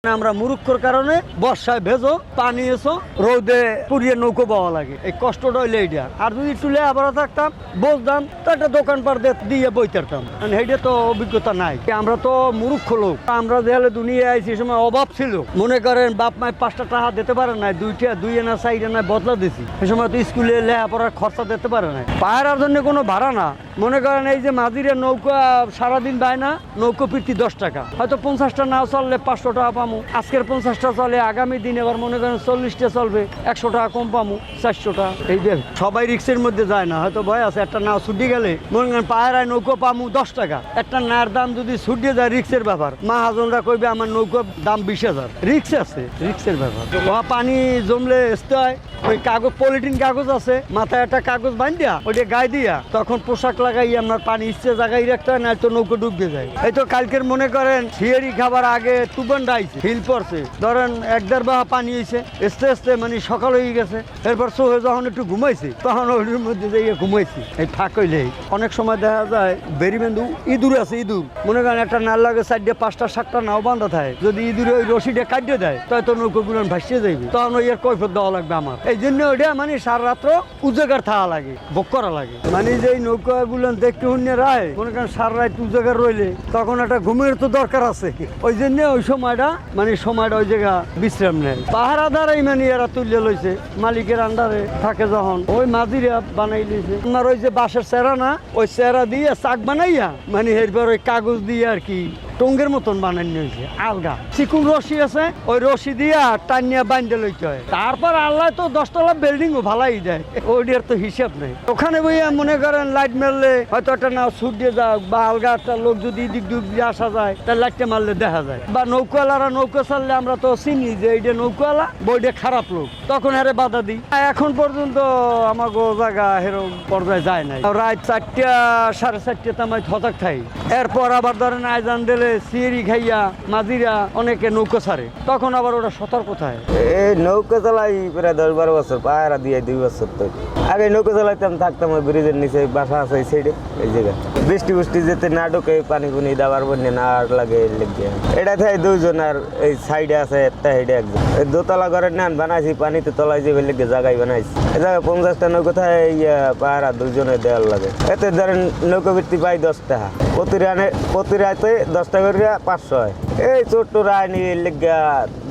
আমরা মুরুক্ষর কারণে বর্ষায় ভেজো পানি এসো রোদে পুড়িয়ে নৌকো পাওয়া লাগে এই কষ্টটা হইলে এইটা আর যদি চুলে আবার থাকতাম বসতাম তো একটা দোকানপাট দিয়ে বইতারতাম সেইটা তো অভিজ্ঞতা নাই আমরা তো মুরুক্ষ লোক আমরা যেহালে দুনিয়ায় আইছি সময় অভাব ছিল মনে করেন বাপ মায় 5টা টাকা দিতে পারে না দুই আনা 4 আনা বদলা দিছি সে সময় তো স্কুলে লেখাপড়ার খরচা দিতে পারে না পাহাড়ার জন্য কোনো ভাড়া না মনে করেন এই যে মাঝিরে নৌকা সারাদিন দেয় না নৌকো পিটি 10 টাকা হয়তো 50টা না চললে 500 টাকা পামু আজকের 50টা চলে আগামী দিনে আবার মনে করেন 40টা চলবে 100 টাকা কম পামু 400 টাকা এই যে সবাই রিক্সের মধ্যে যায় না হয়তো ভয় আছে একটা নাও ছুটি গেলে মনে করেন পাহাড়ায় নৌকো পামু 10 টাকা একটা নার দাম যদি ছুটিয়ে যায় রিক্সের ব্যাপার মাহাজনরা কইবে আমার নৌকোর দাম 20,000 রিক্স আছে রিক্সের ব্যাপার পানি জমলে আসতে হয় ওই কাগজ পলিথিন কাগজ আছে মাথায় একটা কাগজ বান্ধিয়া ওইটা গায়ে দিয়া তখন পোশাক লাগাই আপনার পানি ইচ্ছে জায়গায় রাখতে হয় না তো নৌকো ডুববে যায় এই তো কালকের মনে করেন সিয়ারি খাবার আগে তুবানটা আইছে হিল পড়ছে ধরেন 1-1.5 বাহা পানি হয়েছে আস্তে আস্তে মানে সকাল হয়ে গেছে এরপর সোহে যখন একটু ঘুমাইছি তখন ওইটার মধ্যে যাইয়ে ঘুমাইছি এই ফাঁক হইলেই অনেক সময় দেখা যায় বেরিবেন্দু ইঁদুর আছে ইঁদুর মনে করেন একটা নাল লাগে 4টা 5টা 7টা নাও বান্ধা থাকে যদি ইঁদুরে ওই রশিটা কাটিয়ে দেয় তাই তো নৌকোগুলো ভাসিয়ে যাইবে তখন ওই এর কৈফত দেওয়া লাগবে আমার এই জন্য ওইটা মানে সারা রাত্র উজাগার থাকা লাগে বক করা লাগে মানে যে নৌকাগুলো দেখতে শুনে রায় মনে করেন সারা রাত উজাগার রইলে তখন একটা ঘুমের তো দরকার আছে ওই জন্য ওই সময়টা মানে সময়টা ওই জায়গা বিশ্রাম নেয় পাহারাদারাই মানে এরা তুলে লইছে মালিকের আন্ডারে থাকে যখন ওই মাঝিরা বানাই লিছে আপনার ওই যে বাঁশের চেরা না ওই চেরা দিয়ে চাক বানাইয়া মানে এরপর ওই কাগজ দিয়ে আর কি টঙ্গের মতন বানানো হয়েছে আলগা চিকুন রশি আছে ওই রশি দিয়া টানিয়া বান্ধে লইতে হয় তারপর আল্লাহ তো 10তলা বিল্ডিংও ভালাই যায় ওইটার তো হিসাব নেই ওখানে বইয়া মনে করেন লাইট মারলে হয়তো একটা নাও ছুট দিয়ে যাক বা আলগা একটা লোক যদি দিক ডুব দিয়ে আসা যায় তাহলে লাইটটা মারলে দেখা যায় বা নৌকাওয়ালারা নৌকা চাললে আমরা তো চিনি যে এইটা নৌকাওয়ালা বইটা খারাপ লোক তখন হারে বাধা দিই এখন পর্যন্ত আমার জায়গা এরকম পর্যায়ে যায় নাই রাত 4টা 4:30 তামাই হতাক থাই এরপর আবার ধরেন আইজান দিলে সিঁড়ি খাইয়া মাঝিরা অনেকে নৌকা ছাড়ে তখন আবার ওটা সতর্ক থাকে এই নৌকা চালাই প্রায় 10-12 বছর পায়রা দিয়ে 2 বছর তো আগে নৌকা চালাইতাম থাকতাম ওই ব্রিজের নিচে বাসা আছে এই সাইডে এই জায়গা বৃষ্টি যেতে না ঢোকে পানি পুনি দাবার বন্যে না লাগে লেগে এটা থাকে 2 জন আর এই সাইডে আছে একটা সাইডে একজন এই দোতলা ঘরের নান বানাইছি পানিতে তলায় যে লেগে জায়গায় বানাইছি এই জায়গায় 50টা নৌকা থাকে পায়রা 2 জনের দেওয়ার লাগে এতে ধরেন নৌকা বৃত্তি পাই 10 টাকা প্রতি রাতে 10 টাকা করে 500 হয় এই ছোট্ট রায় নিয়ে লেগা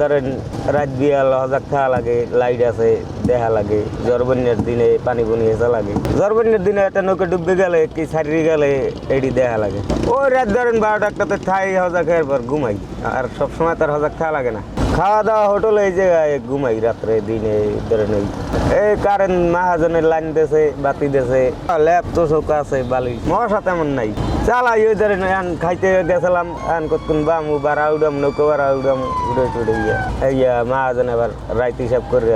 ধরেন রাত বিয়াল হাজার খাওয়া লাগে লাইট আছে দেখা লাগে জ্বর বন্যার দিনে পানি বনি এসা লাগে জ্বর বন্যার দিনে একটা নৌকা ডুববে গেলে কি ছাড়িয়ে গেলে এটি দেখা লাগে ওই রাত ধরেন 12টাতে ঠাই হাজার খাওয়ার পর ঘুমাই আর সবসময় তার হাজার খাওয়া লাগে না খাওয়া দাওয়া হোটেলে এই জায়গায় ঘুমাই রাত্রে দিনে ধরেন এই কারেন্ট মাহাজনের লাইন দেশে বাতি দেশে ল্যাপ তো শোক আছে বালি মশা তেমন নাই চালাই ওই ধরেন খাইতে গেছিলাম কতক্ষণ বামু বাড়া উড়াম নৌকো বাড়া উড়াম উড়ে টুড়ে ইয়া মাহাজন আবার রাইত হিসাব করে